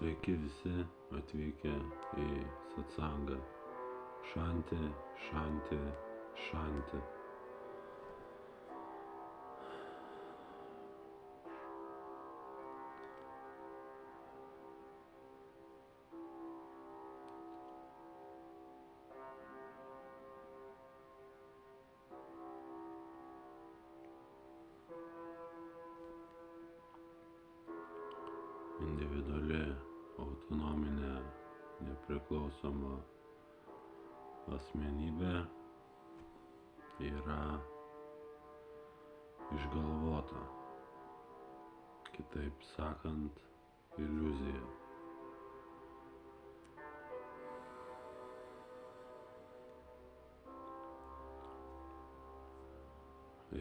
Sveiki visi atvykę į satsangą. Šanti, šanti, šanti. Individuali, autonominė, nepriklausoma asmenybė yra išgalvota, kitaip sakant, iliuzija.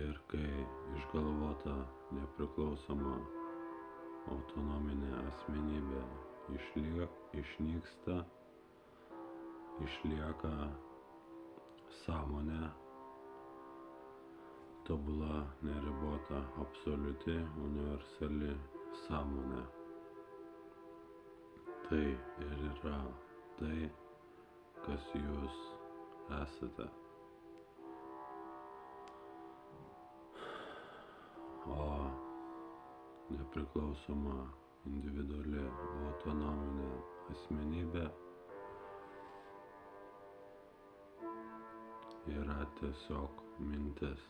Ir kai išgalvota, nepriklausoma autonominė asmenybė išnyksta, išlieka sąmonė, tobula, neribota, absoliuti, universali sąmonė. Tai ir yra tai, kas jūs esate. O nepriklausoma, individuali, autonominė asmenybė yra tiesiog mintis.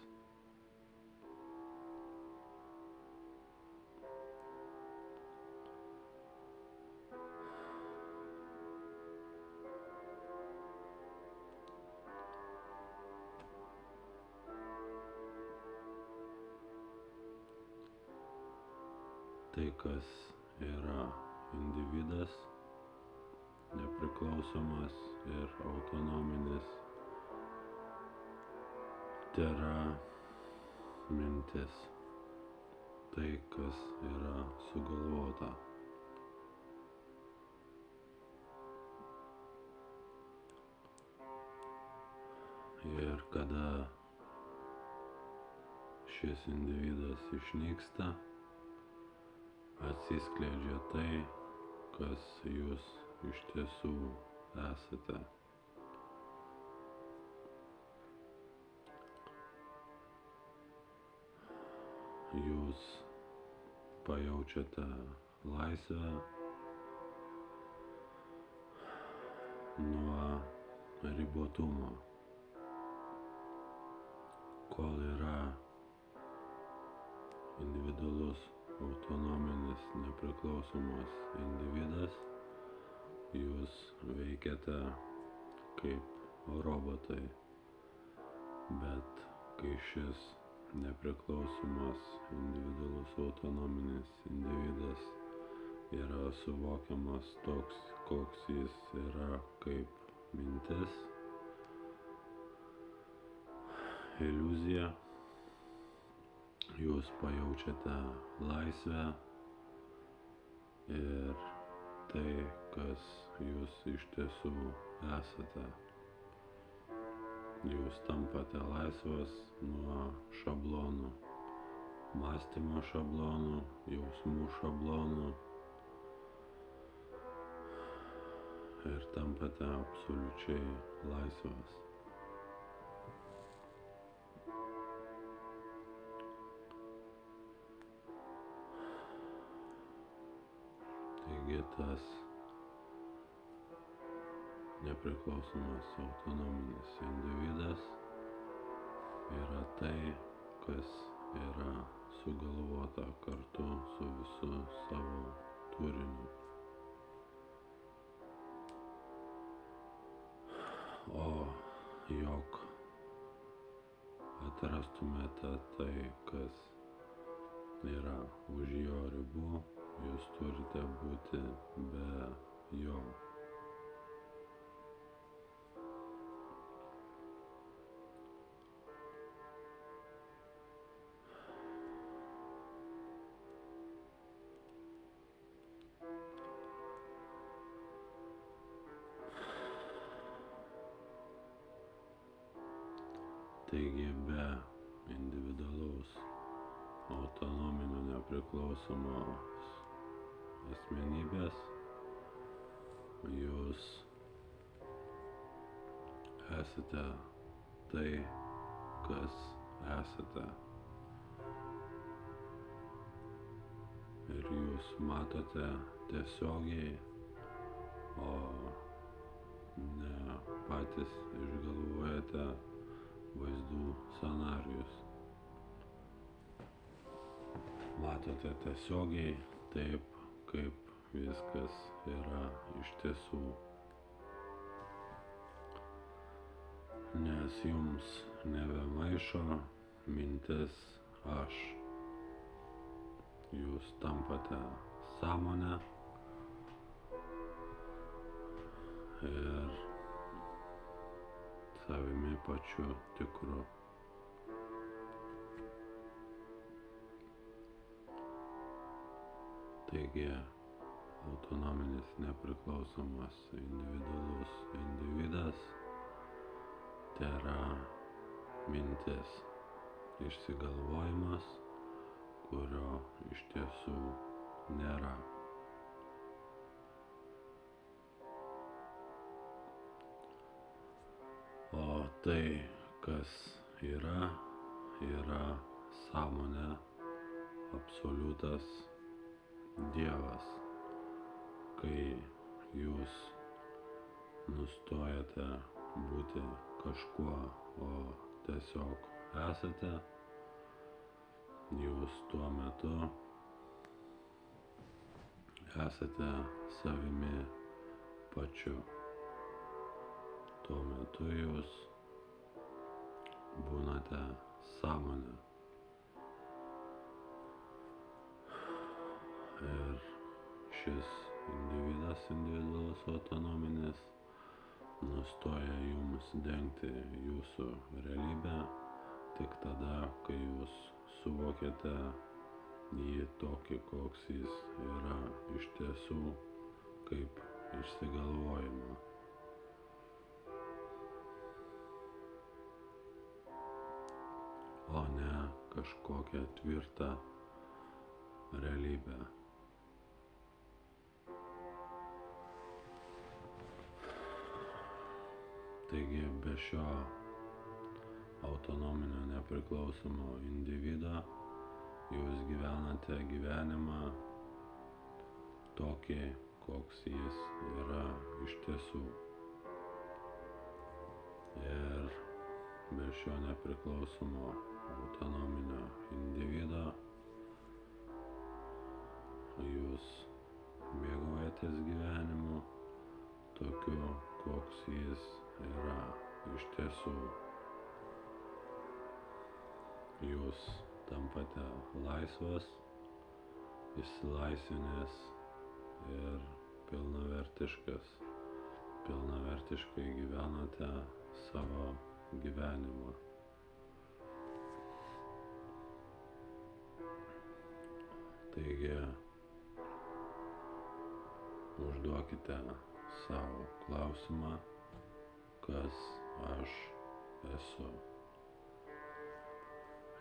Tai, kas yra individas, nepriklausomas ir autonominis, tėra mintis. Tai, kas yra sugalvota. Ir kada šis individas išnyksta, atsiskleidžia tai, kas jūs iš tiesų esate. Jūs pajaučiate laisvę nuo ribotumo, kol yra individualus, autonominis, nepriklausomas individas, jūs veikiate kaip robotai, bet kai šis nepriklausomas, individualus, autonominis individas yra suvokiamas toks, koks jis yra, kaip mintis, iliuzija, jūs pajaučiate laisvę ir tai, kas jūs iš tiesų esate. Jūs tampate laisvas nuo šablonų, mąstymo šablonų, jausmų šablonų ir tampate absoliučiai laisvas. Taigi tas nepriklausomas, autonominis individas yra tai, kas yra sugalvota kartu su visu savo turiniu. O jog atrastumėte tai, kas yra už jo ribų, jūs turite būti be jo. Taigi be individualaus, autonominio, nepriklausomos asmenybės jūs esate tai, kas esate. Ir jūs matote tiesiogiai, o ne patys išgalvojate vaizdų scenarijus. Matote tiesiogiai taip, kaip viskas yra iš tiesų. Nes jums nebemaišo mintis aš. Jūs tampate sąmonę ir savimi pačiu tikru. Taigi, autonominis nepriklausomas individualus individas tai yra mintis, išsigalvojimas, kurio iš tiesų nėra. O tai, kas yra sąmonė, absoliutas Dievas. Kai jūs nustojate būti kažkuo, o tiesiog esate, jūs tuo metu esate savimi pačiu. Tuo metu jūs būnate sąmonė. Ir šis individas, individualus autonominis, nustoja jums dengti jūsų realybę tik tada, kai jūs suvokiate jį tokį, koks jis yra iš tiesų, kaip išsigalvojimą. O ne kažkokią tvirtą realybę. Taigi be šio autonominio nepriklausomo individo jūs gyvenate gyvenimą tokį, koks jis yra iš tiesų. Ir be šio nepriklausomo autonominio individo jūs mėgaujatės gyvenimu tokiu, koks jis yra iš tiesų. Jūs tampate laisvas, išsilaisvinęs ir pilnavertiškas. Pilnavertiškai gyvenate savo gyvenimą. Taigi, užduokite savo klausimą, kas aš esu.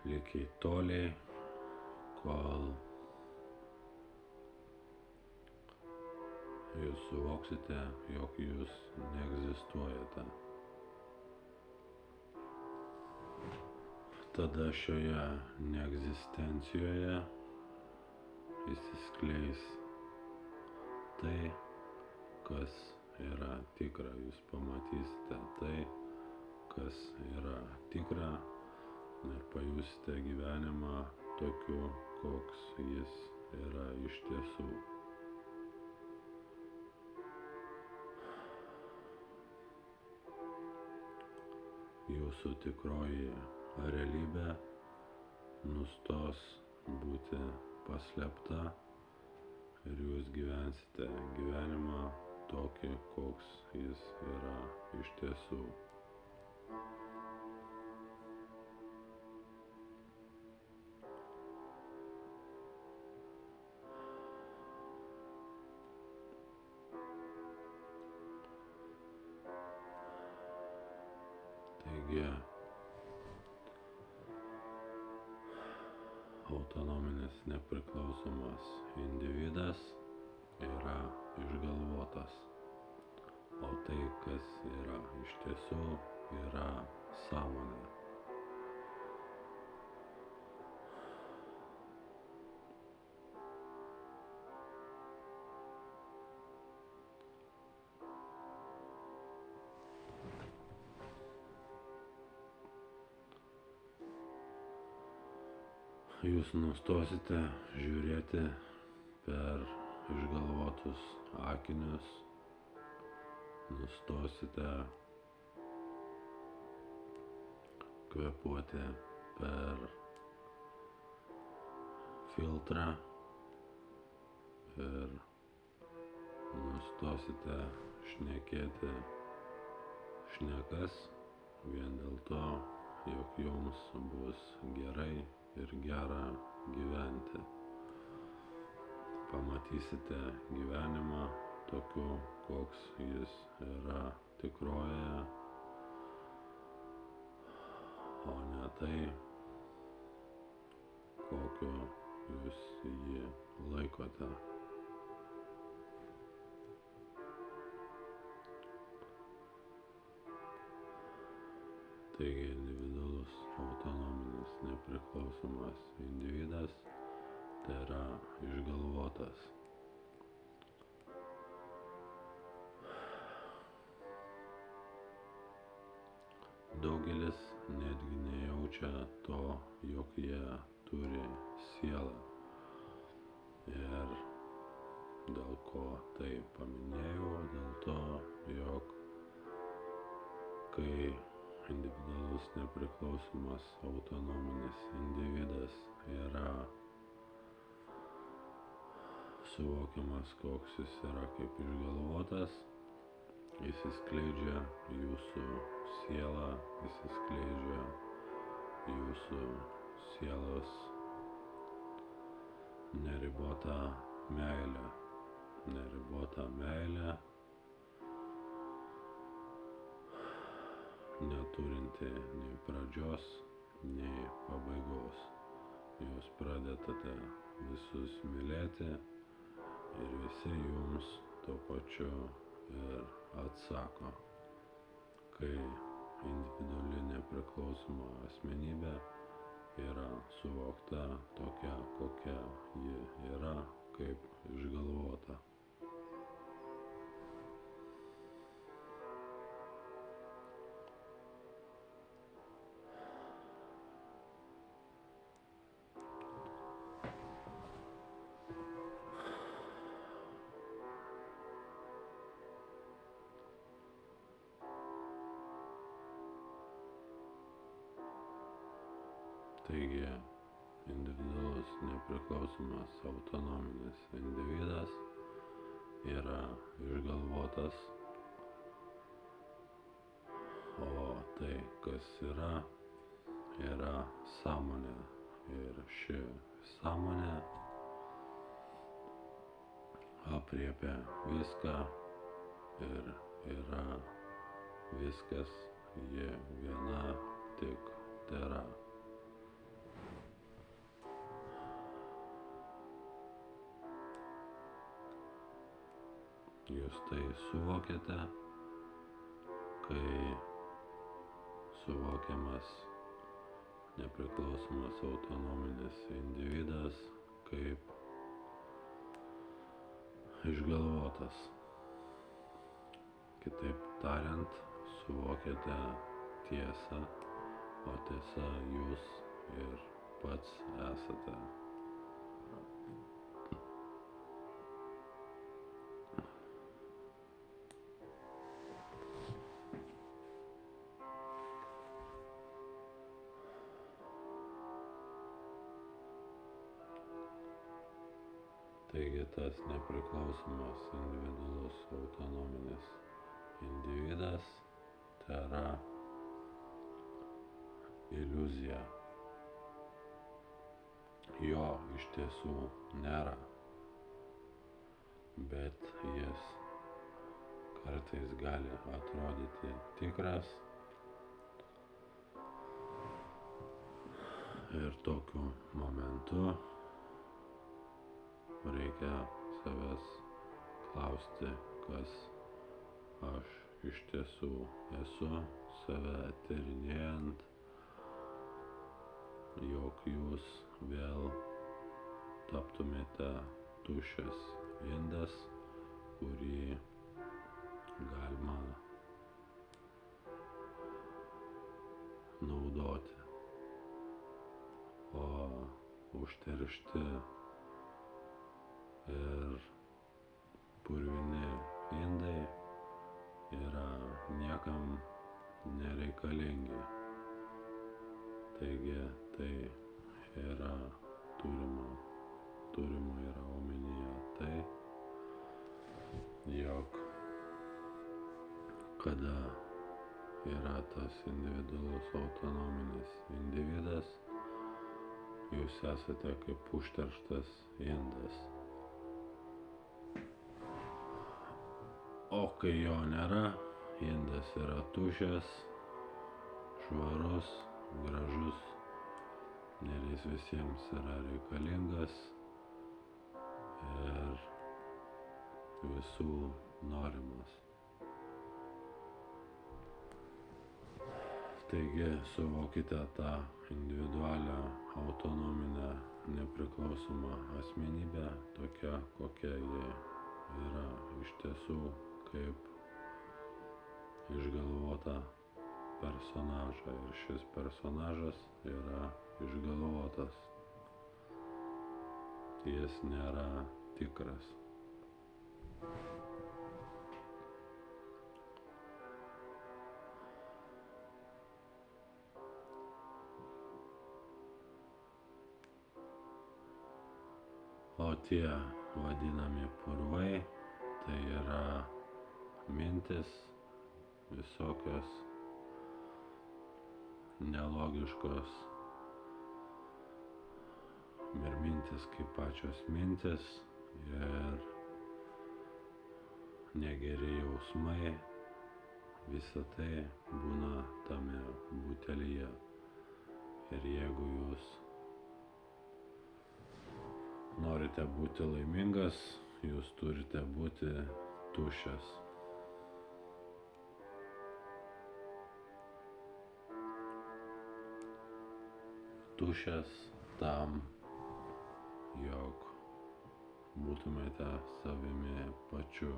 Likiai toliai, kol jūs suvoksite, jog jūs neegzistuojate. Tada šioje neegzistencijoje išsiskleis tai, kas yra tikra. Jūs pamatysite tai, kas yra tikra, ir pajusite gyvenimą tokiu, koks jis yra iš tiesų. Jūsų tikroji realybė nustos būti paslėpta ir jūs gyvensite gyvenimą tokį, koks jis yra iš tiesų. Taigi, autonominis nepriklausomas individas yra išgalvotas. kas yra iš tiesų, yra sąmonė. Jūs nustosite žiūrėti per išgalvotus akinius, nustosite kvėpuoti per filtrą ir nustosite šnekėti šnekas vien dėl to, jog jums bus gerai ir gera gyventi. Pamatysite gyvenimą tokiu, koks jis yra tikrojoje, o ne tai, kokiu jūs jį laikote. Taigi individualus, autonominis, nepriklausomas individas tai yra išgalvotas. Daugelis netgi nejaučia to, jog jie turi sielą. Ir dėl ko tai paminėjau, dėl to, jog kai individualus, nepriklausomas, autonominis individas yra suvokiamas, koks jis yra kaip išgalvotas, išsiskleidžia jūsų siela, išsiskleidžia jūsų sielos neribota meilė. Neribota meilė, neturinti nei pradžios, nei pabaigos. Jūs pradedate visus mylėti ir visi jums tuo pačiu ir atsako. Kai individuali nepriklausoma asmenybė yra suvokta tokia, kokia ji yra, kaip išgalvota. Taigi, individualus, nepriklausomas, autonominis individas yra išgalvotas, o tai, kas yra sąmonė. Ir ši sąmonė apriepia viską ir yra viskas, ji viena tik tėra. Jūs tai suvokiate, kai suvokiamas nepriklausomas autonominis individas kaip išgalvotas. Kitaip tariant, suvokiate tiesą, o tiesa jūs ir pats esate. Taigi tas nepriklausomas, individualus, autonominis individas tai yra iliuzija. Jo iš tiesų nėra, bet jis kartais gali atrodyti tikras ir tokiu momentu reikia savęs klausti, kas aš iš tiesų esu, save tyrinėjant, jog jūs vėl taptumėte tuščias indas, kurį galima naudoti. O užteršti ir purvini indai yra niekam nereikalingi. Taigi tai yra turima yra omenyje tai, jog kada yra tas individualus autonominis individas, jūs esate kaip užterštas indas. O kai jo nėra, indas yra tuščias, švarus, gražus ir jis visiems yra reikalingas ir visų norimas. Taigi suvokite tą individualią, autonominę, nepriklausomą asmenybę, tokia kokia ji yra iš tiesų, kaip išgalvota personažą. Ir šis personažas yra išgalvotas. Jis nėra tikras. O tie vadinami purvai, tai yra mintis, visokios nelogiškos ir mintis kaip pačios mintis ir negeri jausmai, visa tai būna tame butelyje. Ir jeigu jūs norite būti laimingas, jūs turite būti tuščias. Tuščias tam, jog būtumėte savimi pačiu.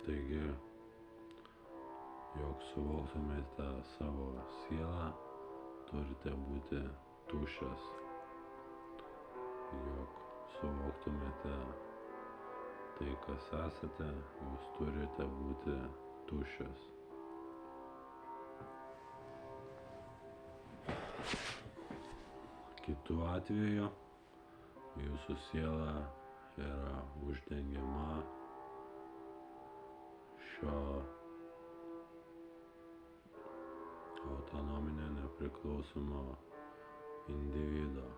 Taigi, jog suvoktumėte savo sielą, turite būti tuščias. Jog suvoktumėte tai, kas esate, jūs turite būti tuščias. Kitu atveju, jūsų siela yra uždengiama šio autonominio nepriklausomo individo,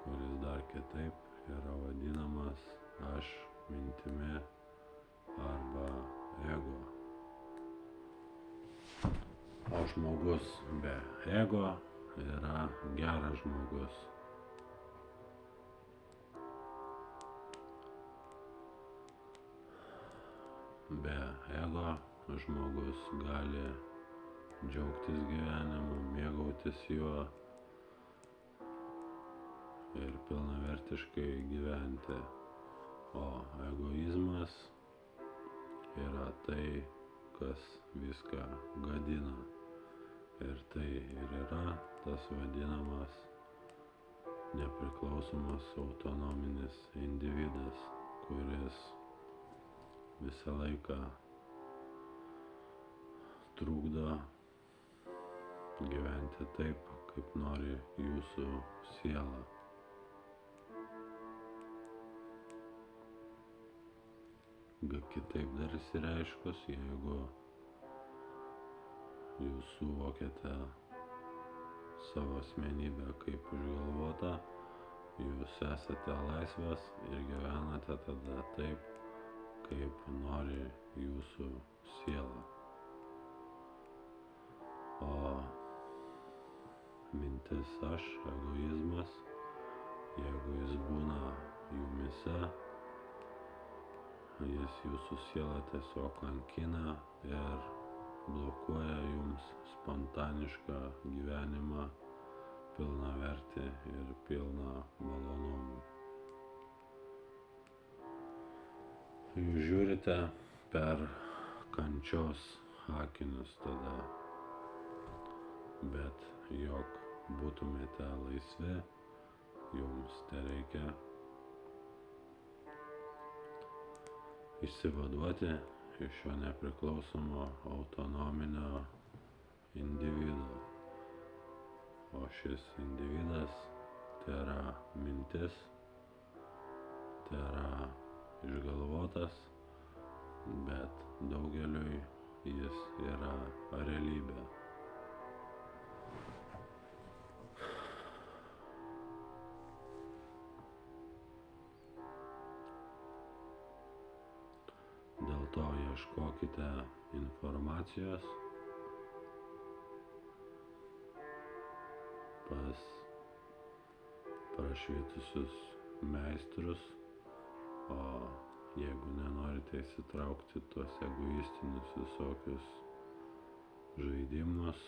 kuris dar kitaip yra vadinamas aš mintimi arba ego. O žmogus be ego yra geras žmogus. Be ego žmogus gali džiaugtis gyvenimu, mėgautis juo ir pilnavertiškai gyventi. O egoizmas yra tai, kas viską gadina. Ir tai ir yra tas vadinamas nepriklausomas autonominis individas, kuris visą laiką trukdo gyventi taip, kaip nori jūsų siela. Kitaip dar išsireiškus, jeigu jūs suvokiate savo asmenybę kaip išgalvota, jūs esate laisvas ir gyvenate tada taip, kaip nori jūsų siela. O mintis mintis aš, egoizmas, jeigu jis būna jumyse, jis jūsų sielą tiesiog kankina ir blokuoja jums spontanišką gyvenimą, pilnavertį ir pilną malonumų. Jūs žiūrite per kančios akinius tada, bet jog būtumėte laisvi, jums tereikia išsivaduoti iš šio nepriklausomo autonominio individo. O šis individas tai yra mintis, tai yra išgalvotas, bet daugeliui jis yra realybė. Dėl to ieškokite informacijos pas prašvitusius meistrus, o jeigu nenorite įsitraukti tuos egoistinius visokius žaidimus,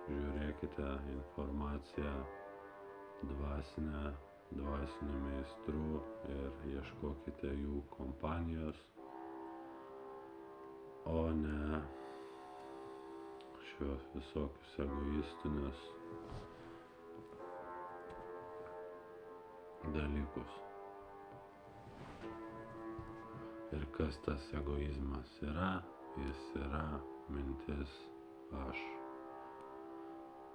žiūrėkite informaciją dvasinių meistrų ir ieškokite jų kompanijos, o ne šios visokius egoistinius dalykus. Ir kas tas egoizmas yra? Jis yra mintis aš.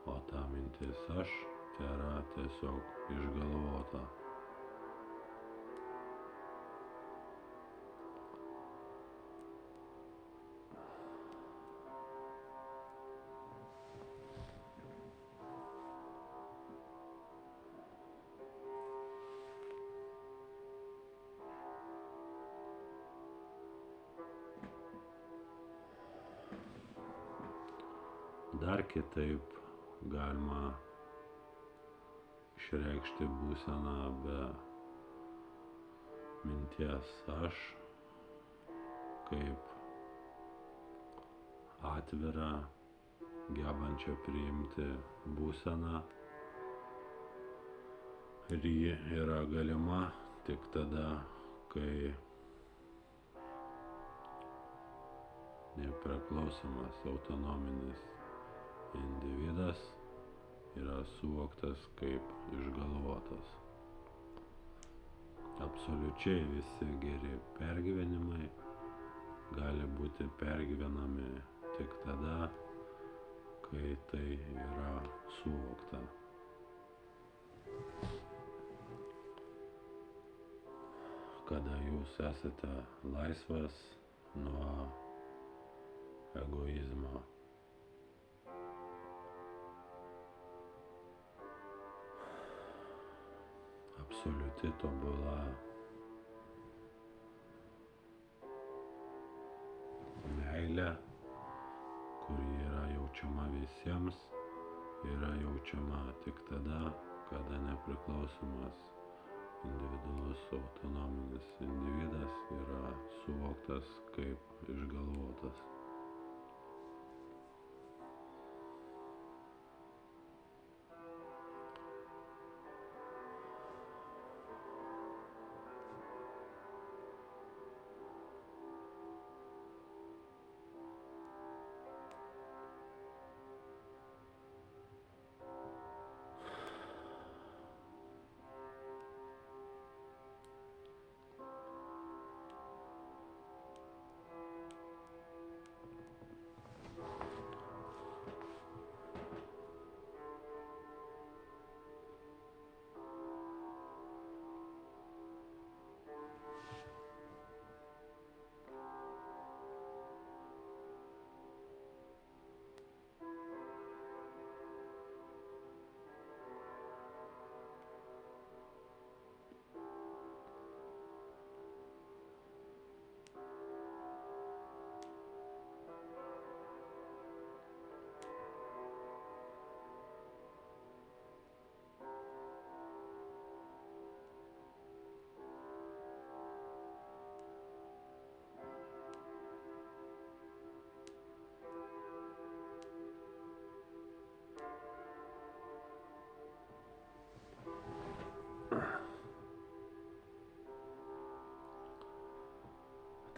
O ta mintis aš tai yra tiesiog išgalvota. Dar kitaip galima išreikšti būseną be minties aš, kaip atvirą, gebančią priimti būseną, ir ji yra galima tik tada, kai nepriklausomas autonominis individas yra suvoktas kaip išgalvotas. Absoliučiai visi geri pergyvenimai gali būti pergyvenami tik tada, kai tai yra suvokta. Kada jūs esate laisvas nuo egoizmo. Absoliuti tobula meilė, kuri yra jaučiama visiems, yra jaučiama tik tada, kada nepriklausomas individualus autonominis individas yra suvoktas kaip išgalvotas.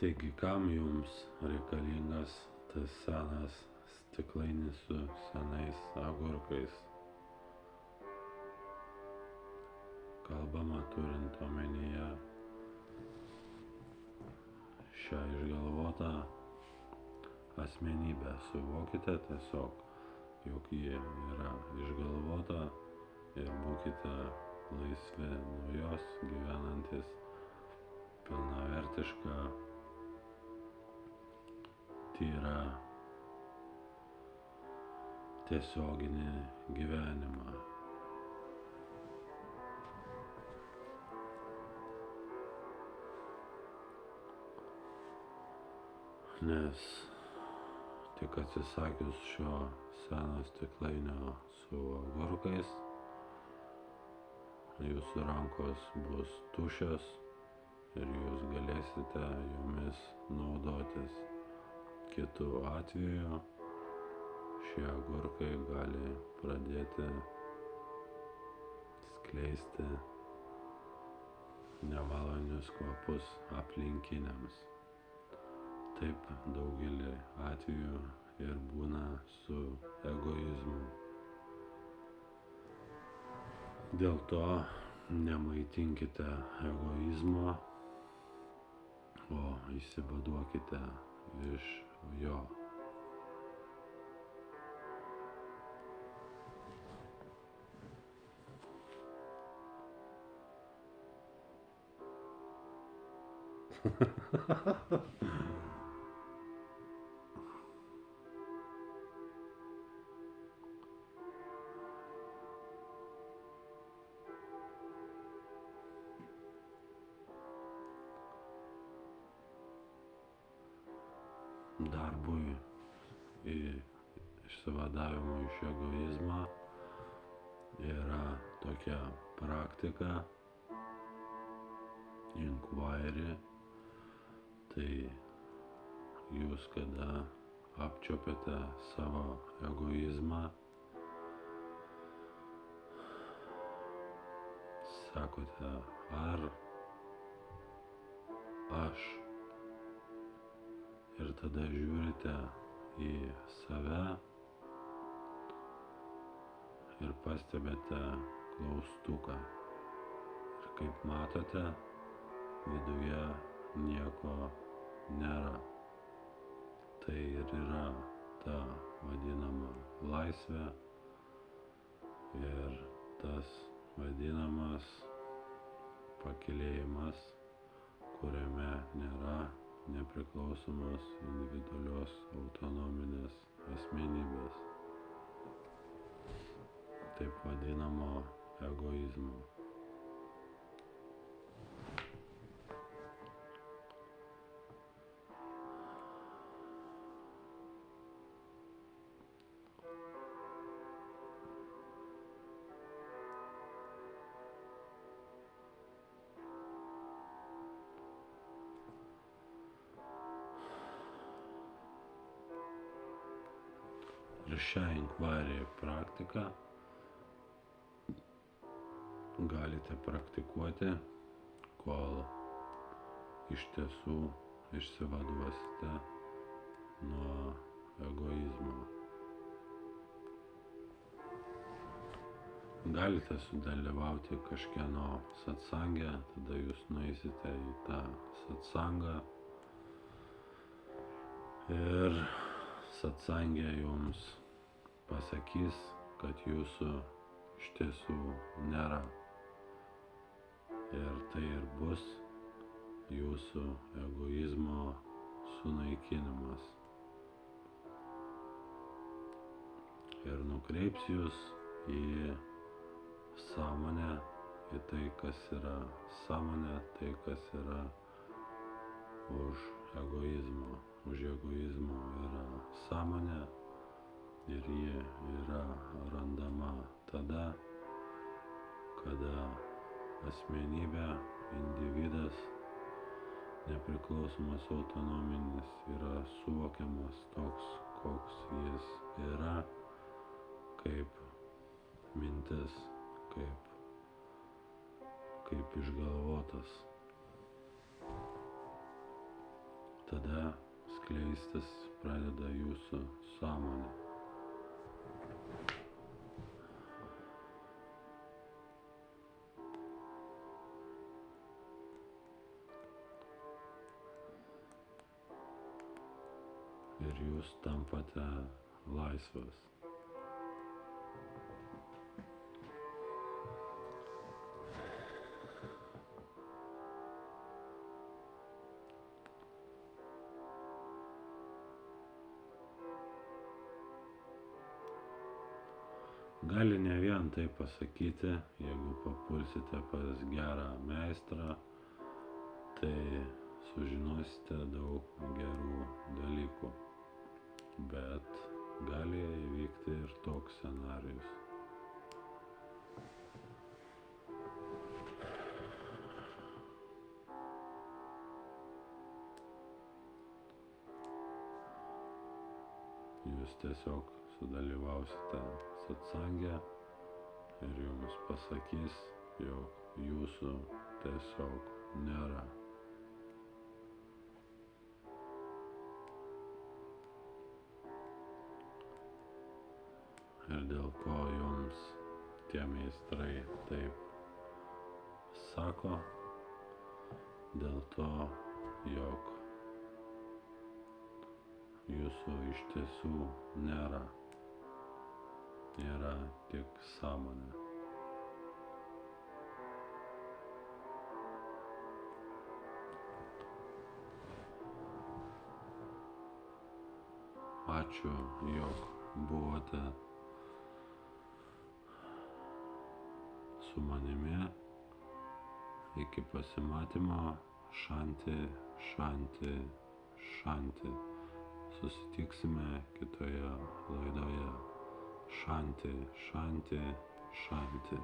Taigi kam jums reikalingas tas senas stiklainis su senais agurkais? Kalbama turint omenyje šią išgalvotą asmenybę. Suvokite tiesiog, jog ji yra išgalvota ir būkite laisvi nuo jos, gyvenantis pilnavertišką, tyrą, tiesioginį gyvenimą. Nes tik atsisakius šio seno stiklainio su agurkais, jūsų rankos bus tuščios ir jūs galėsite jomis naudotis. Kitu atveju šie agurkai gali pradėti skleisti nemalonius kvapus aplinkiniams. Taip daugelį atvejų ir būna su egoizmu. Dėl to nemaitinkite egoizmo, o išsivaduokite iš jo. Darbui išsivadavimo iš egoizmo yra tokia praktika inquiry. Tai jūs, kada apčiuopiate savo egoizmą, sakote, ar aš, ir tada žiūrite į save ir pastebite klaustuką. Ir kaip matote, viduje nieko nėra. Tai ir yra ta vadinama laisvė ir tas vadinamas pakylėjimas, kuriame nėra nepriklausomos individualios autonominės asmenybės, taip vadinamo egoizmo. Ir šią inquiry praktiką galite praktikuoti, kol iš tiesų išsivaduosite nuo egoizmo. Galite sudalyvauti kažkieno satsange, tada jūs nueisite į tą satsangą ir satsangė jums pasakys, kad jūsų iš tiesų nėra. Ir tai ir bus jūsų egoizmo sunaikinimas. Ir nukreips jūs į sąmonę, į tai, kas yra sąmonė, tai, kas yra už egoizmo. Už egoizmo yra sąmonė ir ji yra randama tada, kada asmenybė, individas, nepriklausomas autonominis yra suvokiamas toks, koks jis yra, kaip mintis, kaip išgalvotas. tada skleistis pradeda jūsų sąmonė. Ir jūs tampate laisvas. Gali ne vien tai pasakyti, jeigu papulsite pas gerą meistrą, tai sužinosite daug gerų dalykų. Bet gali įvykti ir toks scenarijus. Jūs tiesiog sudalyvausite satsange ir jums pasakys, jog jūsų tiesiog nėra. Ir dėl ko jums tie meistrai taip sako, dėl to, jog jūsų iš tiesų nėra. Yra tik sąmonė. Ačiū, jog buvote su manimi. Iki pasimatymo. Šanti, šanti, šanti. Susitiksime kitoje laidoje. Šanti, šanti, šanti.